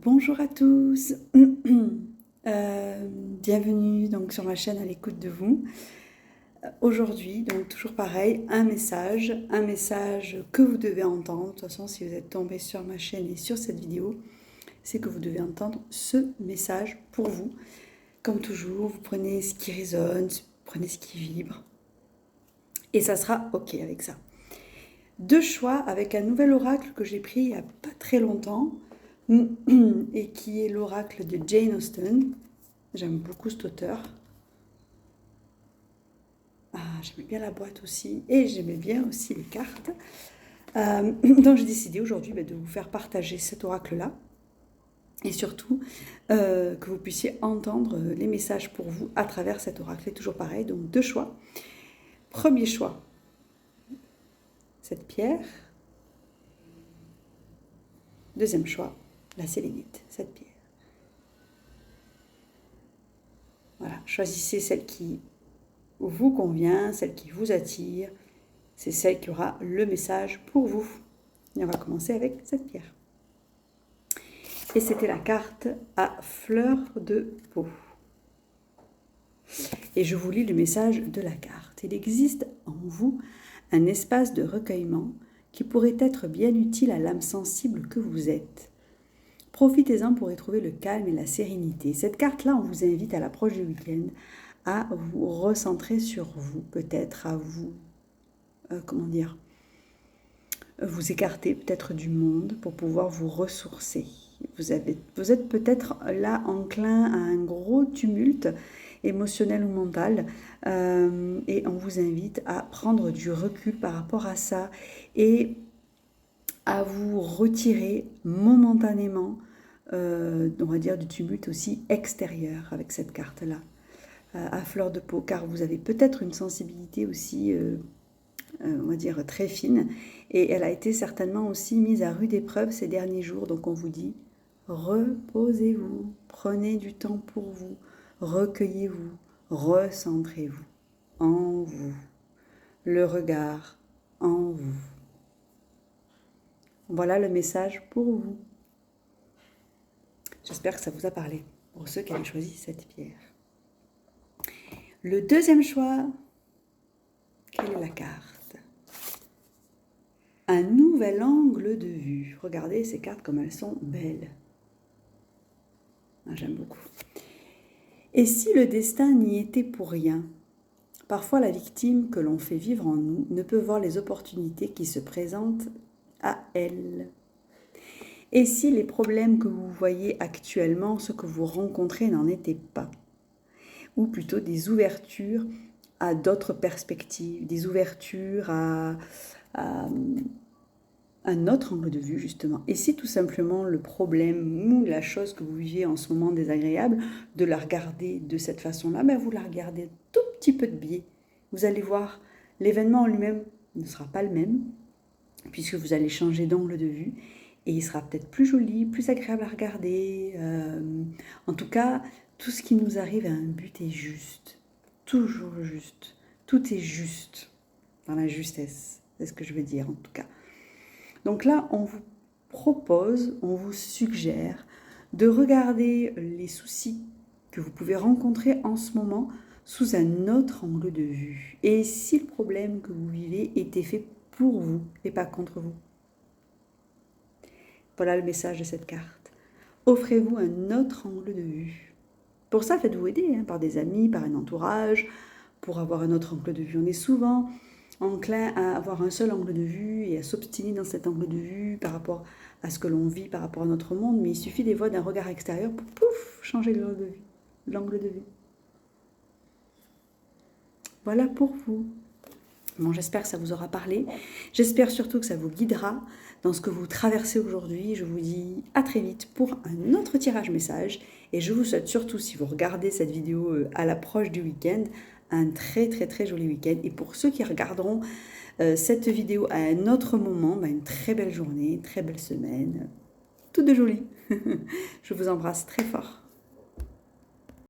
Bonjour à tous, bienvenue donc sur ma chaîne à l'écoute de vous. Aujourd'hui, donc toujours pareil, un message que vous devez entendre. De toute façon, si vous êtes tombé sur ma chaîne et sur cette vidéo, c'est que vous devez entendre ce message pour vous. Comme toujours, vous prenez ce qui résonne, prenez ce qui vibre, et ça sera ok avec ça. Deux choix avec un nouvel oracle que j'ai pris il n'y a pas très longtemps et qui est l'oracle de Jane Austen. J'aime beaucoup cet auteur. J'aimais bien la boîte aussi et j'aimais bien aussi les cartes. Donc j'ai décidé aujourd'hui de vous faire partager cet oracle-là et surtout que vous puissiez entendre les messages pour vous à travers cet oracle. Et toujours pareil, donc deux choix. Premier choix, cette pierre. Deuxième choix, la sélénite, cette pierre. Voilà, choisissez celle qui vous convient, celle qui vous attire. C'est celle qui aura le message pour vous. Et on va commencer avec cette pierre. Et c'était la carte à fleur de peau. Et je vous lis le message de la carte. Il existe en vous un espace de recueillement qui pourrait être bien utile à l'âme sensible que vous êtes. Profitez-en pour y trouver le calme et la sérénité. Cette carte-là, on vous invite à l'approche du week-end à vous recentrer sur vous, peut-être à vous, vous écarter peut-être du monde pour pouvoir vous ressourcer. Vous êtes peut-être là enclin à un gros tumulte émotionnel ou mental et on vous invite à prendre du recul par rapport à ça et à vous retirer momentanément, on va dire, du tumulte aussi extérieur avec cette carte-là, à fleur de peau, car vous avez peut-être une sensibilité aussi, on va dire, très fine, et elle a été certainement aussi mise à rude épreuve ces derniers jours. Donc on vous dit, reposez-vous, prenez du temps pour vous, recueillez-vous, recentrez-vous en vous, le regard en vous. Voilà le message pour vous. J'espère que ça vous a parlé, pour ceux qui avaient choisi cette pierre. Le deuxième choix, quelle est la carte? Un nouvel angle de vue. Regardez ces cartes comme elles sont belles. J'aime beaucoup. Et si le destin n'y était pour rien? Parfois, la victime que l'on fait vivre en nous ne peut voir les opportunités qui se présentent à elle. Et si les problèmes que vous voyez actuellement, ce que vous rencontrez, n'en étaient pas? Ou plutôt des ouvertures à d'autres perspectives, des ouvertures à un autre angle de vue, justement. Et si tout simplement le problème ou la chose que vous vivez en ce moment désagréable, de la regarder de cette façon-là, vous la regardez un tout petit peu de biais. Vous allez voir, l'événement en lui-même ne sera pas le même, puisque vous allez changer d'angle de vue, et il sera peut-être plus joli, plus agréable à regarder. En tout cas, tout ce qui nous arrive à un but est juste, toujours juste. Tout est juste, dans la justesse, c'est ce que je veux dire en tout cas. Donc là, on vous propose, on vous suggère de regarder les soucis que vous pouvez rencontrer en ce moment sous un autre angle de vue. Et si le problème que vous vivez était fait pour vous et pas contre vous? Voilà le message de cette carte. Offrez-vous un autre angle de vue. Pour ça, faites-vous aider par des amis, par un entourage, pour avoir un autre angle de vue. On est souvent enclin à avoir un seul angle de vue et à s'obstiner dans cet angle de vue par rapport à ce que l'on vit, par rapport à notre monde, mais il suffit des fois d'un regard extérieur pour pouf, changer l'angle de vue. Voilà pour vous. Bon, j'espère que ça vous aura parlé. J'espère surtout que ça vous guidera dans ce que vous traversez aujourd'hui. Je vous dis à très vite pour un autre tirage message. Et je vous souhaite surtout, si vous regardez cette vidéo à l'approche du week-end, un très très très joli week-end. Et pour ceux qui regarderont cette vidéo à un autre moment, une très belle journée, une très belle semaine. Tout de joli. Je vous embrasse très fort.